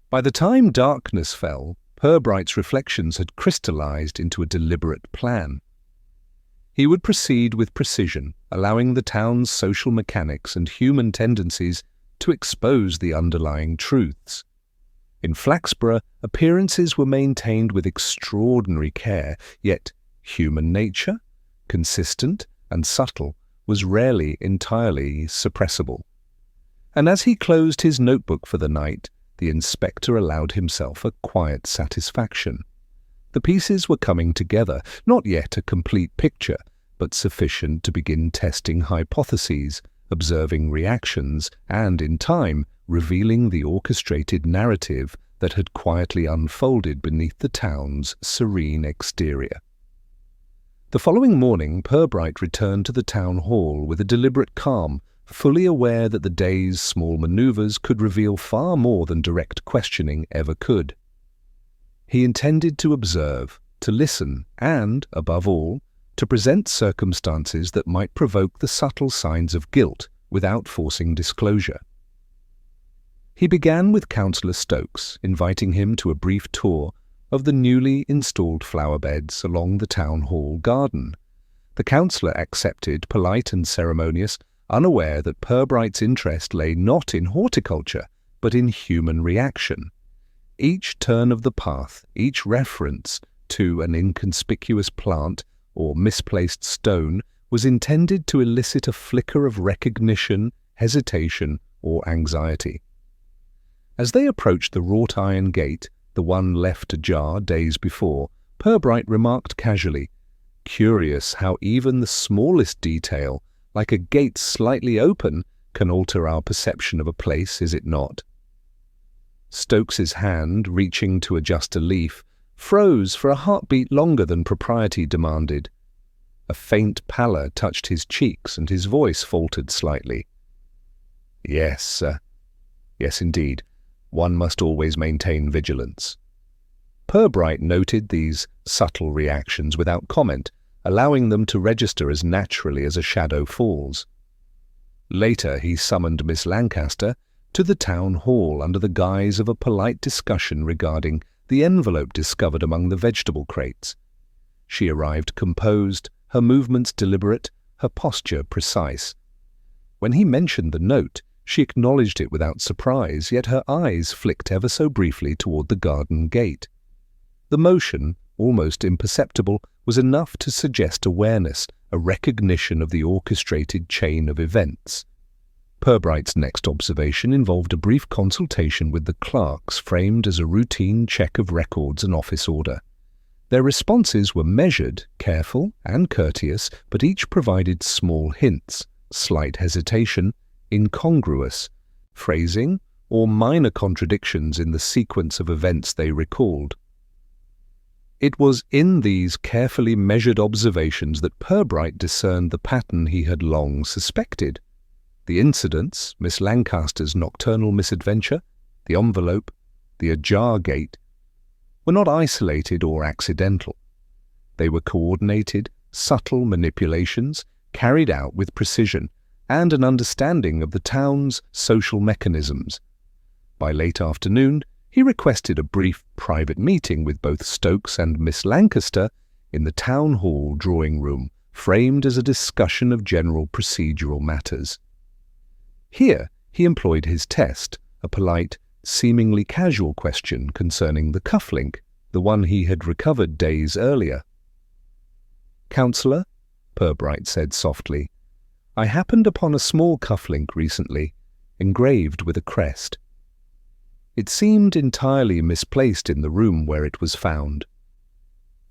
By the time darkness fell, Purbright's reflections had crystallized into a deliberate plan. He would proceed with precision, allowing the town's social mechanics and human tendencies to expose the underlying truths. In Flaxborough, appearances were maintained with extraordinary care, yet human nature, consistent and subtle, was rarely entirely suppressible. And as he closed his notebook for the night, the inspector allowed himself a quiet satisfaction. The pieces were coming together, not yet a complete picture, but sufficient to begin testing hypotheses, observing reactions, and, in time, revealing the orchestrated narrative that had quietly unfolded beneath the town's serene exterior. The following morning, Purbright returned to the town hall with a deliberate calm, fully aware that the day's small manoeuvres could reveal far more than direct questioning ever could. He intended to observe, to listen, and, above all, to present circumstances that might provoke the subtle signs of guilt without forcing disclosure. He began with Councillor Stokes, inviting him to a brief tour of the newly installed flower beds along the town hall garden. The councillor accepted, polite and ceremonious, unaware that Purbright's interest lay not in horticulture, but in human reaction. Each turn of the path, each reference to an inconspicuous plant or misplaced stone was intended to elicit a flicker of recognition, hesitation, or anxiety. As they approached the wrought iron gate, the one left ajar days before, Purbright remarked casually, "Curious how even the smallest detail, like a gate slightly open, can alter our perception of a place, is it not?" Stokes's hand, reaching to adjust a leaf, froze for a heartbeat longer than propriety demanded. A faint pallor touched his cheeks and his voice faltered slightly. "Yes, sir. Yes, indeed. One must always maintain vigilance." Purbright noted these subtle reactions without comment, allowing them to register as naturally as a shadow falls. Later he summoned Miss Lancaster to the town hall under the guise of a polite discussion regarding the envelope discovered among the vegetable crates. She arrived composed, her movements deliberate, her posture precise. When he mentioned the note, she acknowledged it without surprise, yet her eyes flicked ever so briefly toward the garden gate. The motion, almost imperceptible, was enough to suggest awareness, a recognition of the orchestrated chain of events. Purbright's next observation involved a brief consultation with the clerks, framed as a routine check of records and office order. Their responses were measured, careful, and courteous, but each provided small hints, slight hesitation, incongruous phrasing, or minor contradictions in the sequence of events they recalled. It was in these carefully measured observations that Purbright discerned the pattern he had long suspected. The incidents, Miss Lancaster's nocturnal misadventure, the envelope, the ajar gate, were not isolated or accidental. They were coordinated, subtle manipulations carried out with precision, and an understanding of the town's social mechanisms. By late afternoon, he requested a brief private meeting with both Stokes and Miss Lancaster in the town hall drawing room, framed as a discussion of general procedural matters. Here he employed his test, a polite, seemingly casual question concerning the cufflink, the one he had recovered days earlier. "Councillor," Purbright said softly, "I happened upon a small cufflink recently, engraved with a crest. It seemed entirely misplaced in the room where it was found.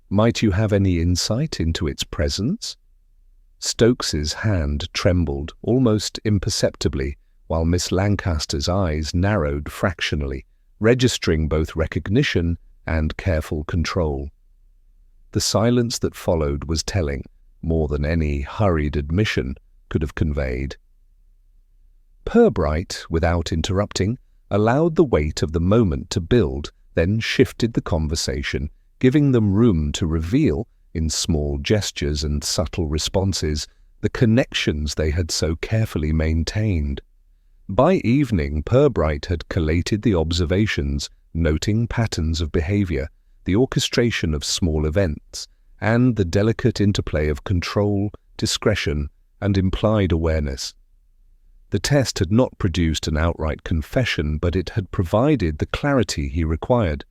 Might you have any insight into its presence?" Stokes's hand trembled almost imperceptibly, while Miss Lancaster's eyes narrowed fractionally, registering both recognition and careful control. The silence that followed was telling, more than any hurried admission could have conveyed. Purbright, without interrupting, allowed the weight of the moment to build, then shifted the conversation, giving them room to reveal, in small gestures and subtle responses, the connections they had so carefully maintained. By evening, Purbright had collated the observations, noting patterns of behaviour, the orchestration of small events, and the delicate interplay of control, discretion, and implied awareness. The test had not produced an outright confession, but it had provided the clarity he required.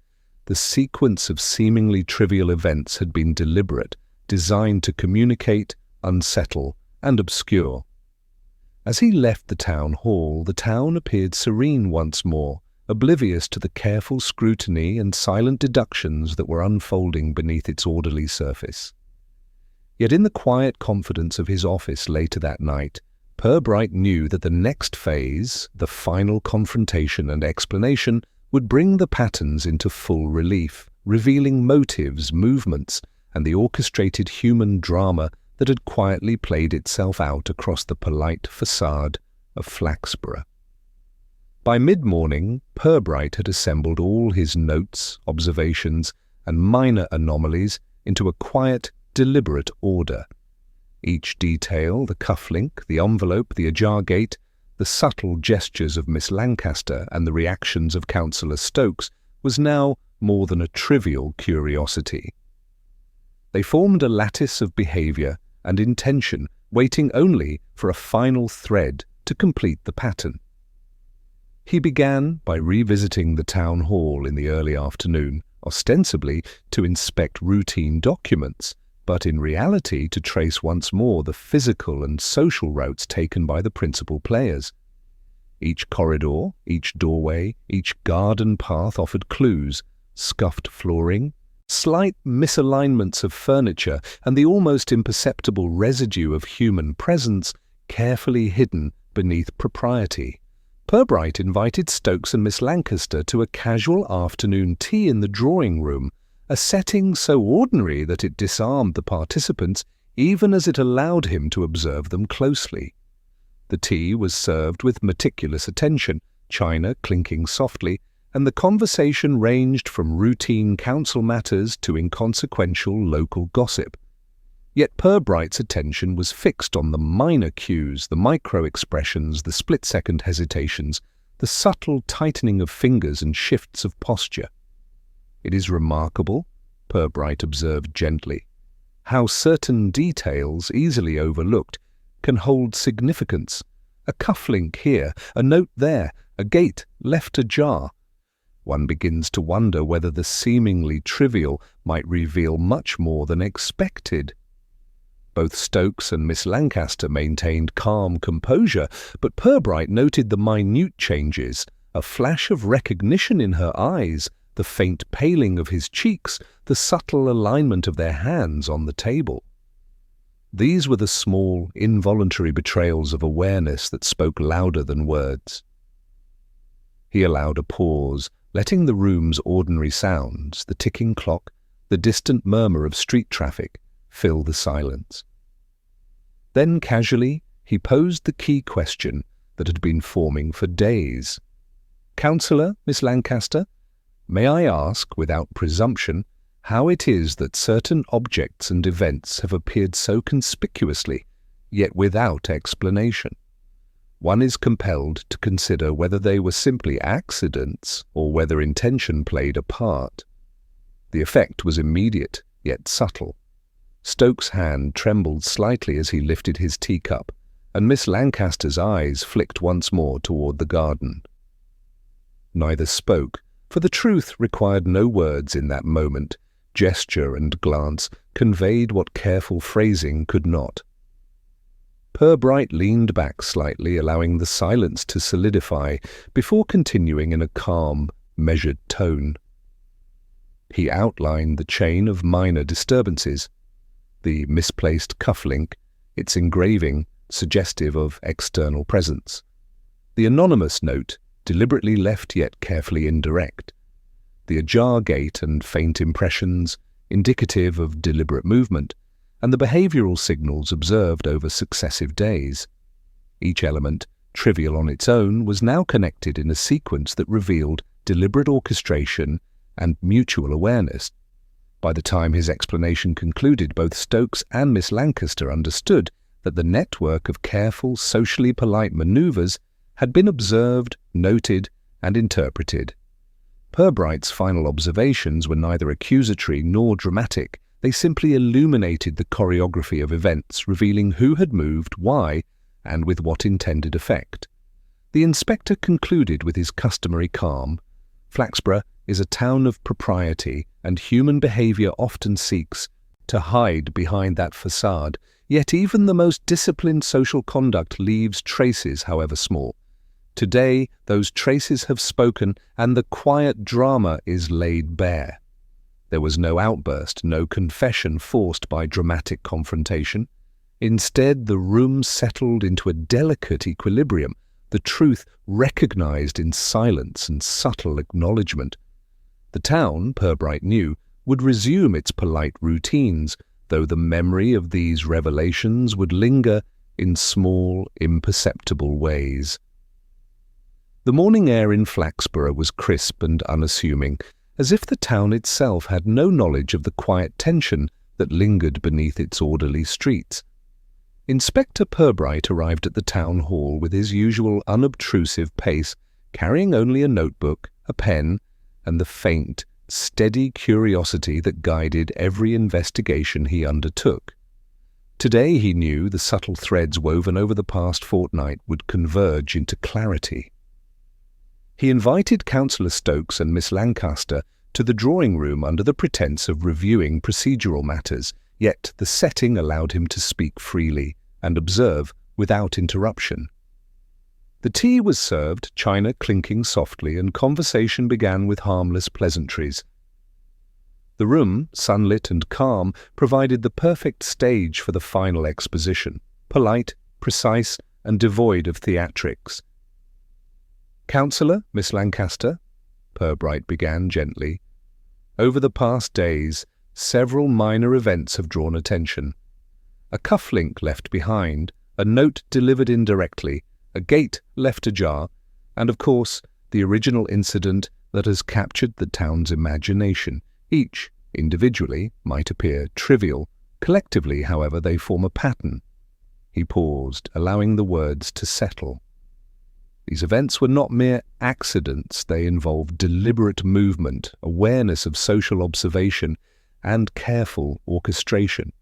The sequence of seemingly trivial events had been deliberate, designed to communicate, unsettle, and obscure. As he left the town hall, the town appeared serene once more, oblivious to the careful scrutiny and silent deductions that were unfolding beneath its orderly surface. Yet in the quiet confidence of his office later that night, Purbright knew that the next phase, the final confrontation and explanation, would bring the patterns into full relief, revealing motives, movements, and the orchestrated human drama that had quietly played itself out across the polite facade of Flaxborough. By mid-morning, Purbright had assembled all his notes, observations, and minor anomalies into a quiet, deliberate order. Each detail, the cufflink, the envelope, the ajar gate, the subtle gestures of Miss Lancaster, and the reactions of Councillor Stokes, was now more than a trivial curiosity. They formed a lattice of behaviour and intention, waiting only for a final thread to complete the pattern. He began by revisiting the town hall in the early afternoon, ostensibly to inspect routine documents, but in reality to trace once more the physical and social routes taken by the principal players. Each corridor, each doorway, each garden path offered clues: scuffed flooring, slight misalignments of furniture, and the almost imperceptible residue of human presence carefully hidden beneath propriety. Purbright invited Stokes and Miss Lancaster to a casual afternoon tea in the drawing-room, a setting so ordinary that it disarmed the participants even as it allowed him to observe them closely. The tea was served with meticulous attention, china clinking softly, and the conversation ranged from routine council matters to inconsequential local gossip. Yet Purbright's attention was fixed on the minor cues, the micro-expressions, the split-second hesitations, the subtle tightening of fingers and shifts of posture. "It is remarkable," Purbright observed gently, "how certain details, easily overlooked, can hold significance. A cufflink here, a note there, a gate left ajar. One begins to wonder whether the seemingly trivial might reveal much more than expected." Both Stokes and Miss Lancaster maintained calm composure, but Purbright noted the minute changes, a flash of recognition in her eyes, the faint paling of his cheeks, the subtle alignment of their hands on the table. These were the small, involuntary betrayals of awareness that spoke louder than words. He allowed a pause, letting the room's ordinary sounds, the ticking clock, the distant murmur of street traffic, fill the silence. Then casually, he posed the key question that had been forming for days. "Councillor, Miss Lancaster, may I ask, without presumption, how it is that certain objects and events have appeared so conspicuously, yet without explanation?" one is compelled to consider whether they were simply accidents or whether intention played a part. The effect was immediate, yet subtle. Stokes' hand trembled slightly as he lifted his teacup, and Miss Lancaster's eyes flicked once more toward the garden. Neither spoke, for the truth required no words in that moment. Gesture and glance conveyed what careful phrasing could not. Purbright leaned back slightly, allowing the silence to solidify, before continuing in a calm, measured tone. He outlined the chain of minor disturbances: the misplaced cufflink, its engraving suggestive of external presence; the anonymous note, deliberately left yet carefully indirect; the ajar gate and faint impressions, indicative of deliberate movement; and the behavioral signals observed over successive days. Each element, trivial on its own, was now connected in a sequence that revealed deliberate orchestration and mutual awareness. By the time his explanation concluded, both Stokes and Miss Lancaster understood that the network of careful, socially polite manoeuvres had been observed, noted, and interpreted. Purbright's final observations were neither accusatory nor dramatic. They simply illuminated the choreography of events, revealing who had moved, why, and with what intended effect. The inspector concluded with his customary calm. Flaxborough is a town of propriety, and human behaviour often seeks to hide behind that facade, yet even the most disciplined social conduct leaves traces, however small. Today, those traces have spoken, and the quiet drama is laid bare. There was no outburst, no confession forced by dramatic confrontation. Instead, the room settled into a delicate equilibrium, the truth recognized in silence and subtle acknowledgement. The town, Purbright knew, would resume its polite routines, though the memory of these revelations would linger in small, imperceptible ways. The morning air in Flaxborough was crisp and unassuming, as if the town itself had no knowledge of the quiet tension that lingered beneath its orderly streets. Inspector Purbright arrived at the town hall with his usual unobtrusive pace, carrying only a notebook, a pen, and the faint, steady curiosity that guided every investigation he undertook. Today, he knew, the subtle threads woven over the past fortnight would converge into clarity. He invited Councillor Stokes and Miss Lancaster to the drawing-room under the pretence of reviewing procedural matters, yet the setting allowed him to speak freely and observe without interruption. The tea was served, china clinking softly, and conversation began with harmless pleasantries. The room, sunlit and calm, provided the perfect stage for the final exposition, polite, precise, and devoid of theatrics. "Councillor, Miss Lancaster," Purbright began gently, "over the past days, several minor events have drawn attention. A cufflink left behind, a note delivered indirectly, a gate left ajar, and, of course, the original incident that has captured the town's imagination. Each, individually, might appear trivial. Collectively, however, they form a pattern." He paused, allowing the words to settle. These events were not mere accidents. They involved deliberate movement, awareness of social observation, and careful orchestration.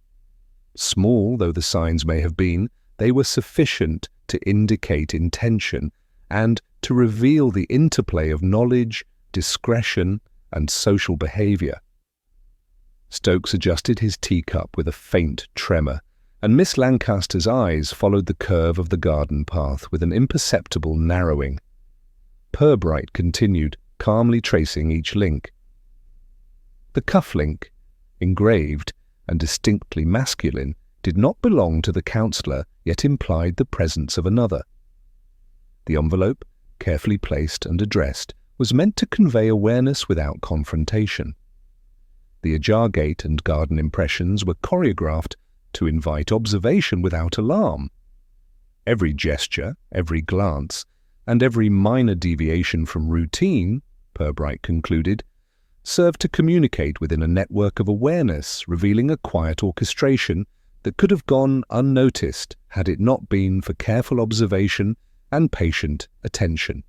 Small though the signs may have been, they were sufficient to indicate intention and to reveal the interplay of knowledge, discretion, and social behaviour. Stokes adjusted his teacup with a faint tremor, and Miss Lancaster's eyes followed the curve of the garden path with an imperceptible narrowing. Purbright continued, calmly tracing each link. The cufflink, engraved and distinctly masculine, did not belong to the councillor, yet implied the presence of another. The envelope, carefully placed and addressed, was meant to convey awareness without confrontation. The ajar gate and garden impressions were choreographed to invite observation without alarm. Every gesture, every glance, and every minor deviation from routine, Purbright concluded, served to communicate within a network of awareness, revealing a quiet orchestration that could have gone unnoticed had it not been for careful observation and patient attention.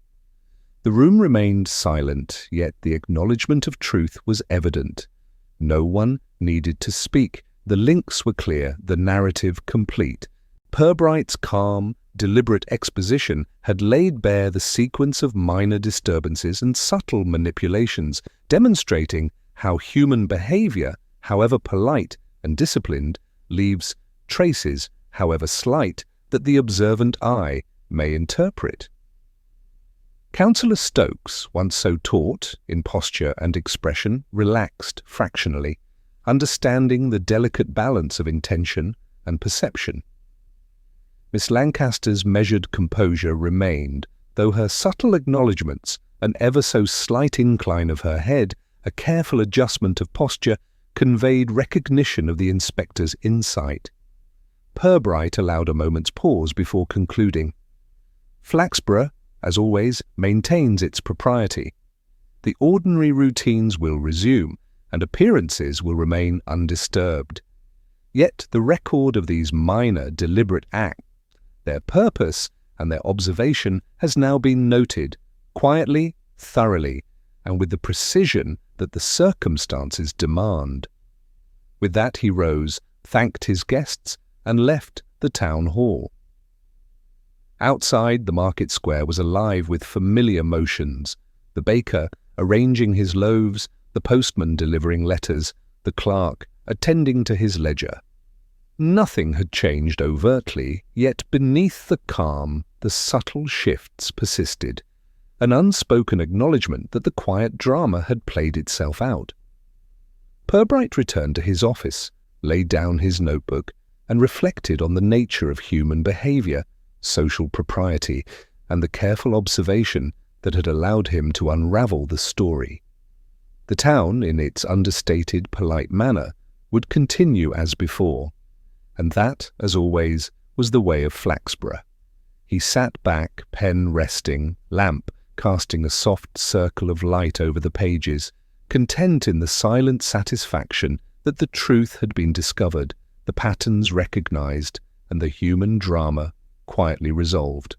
The room remained silent, yet the acknowledgement of truth was evident. No one needed to speak. The links were clear, the narrative complete. Purbright's calm, deliberate exposition had laid bare the sequence of minor disturbances and subtle manipulations, demonstrating how human behavior, however polite and disciplined, leaves traces, however slight, that the observant eye may interpret. Councillor Stokes, once so taut in posture and expression, relaxed fractionally, understanding the delicate balance of intention and perception. Miss Lancaster's measured composure remained, though her subtle acknowledgments, an ever so slight incline of her head, a careful adjustment of posture, conveyed recognition of the inspector's insight. Purbright allowed a moment's pause before concluding. Flaxborough, as always, maintains its propriety. The ordinary routines will resume, and appearances will remain undisturbed. Yet the record of these minor, deliberate acts, their purpose and their observation has now been noted, quietly, thoroughly, and with the precision that the circumstances demand. With that he rose, thanked his guests, and left the town hall. Outside, the market square was alive with familiar motions, the baker arranging his loaves, the postman delivering letters, the clerk attending to his ledger. Nothing had changed overtly, yet beneath the calm the subtle shifts persisted, an unspoken acknowledgement that the quiet drama had played itself out. Purbright returned to his office, laid down his notebook, and reflected on the nature of human behaviour, social propriety, and the careful observation that had allowed him to unravel the story. The town, in its understated, polite manner, would continue as before, and that, as always, was the way of Flaxborough. He sat back, pen resting, lamp casting a soft circle of light over the pages, content in the silent satisfaction that the truth had been discovered, the patterns recognized, and the human drama quietly resolved.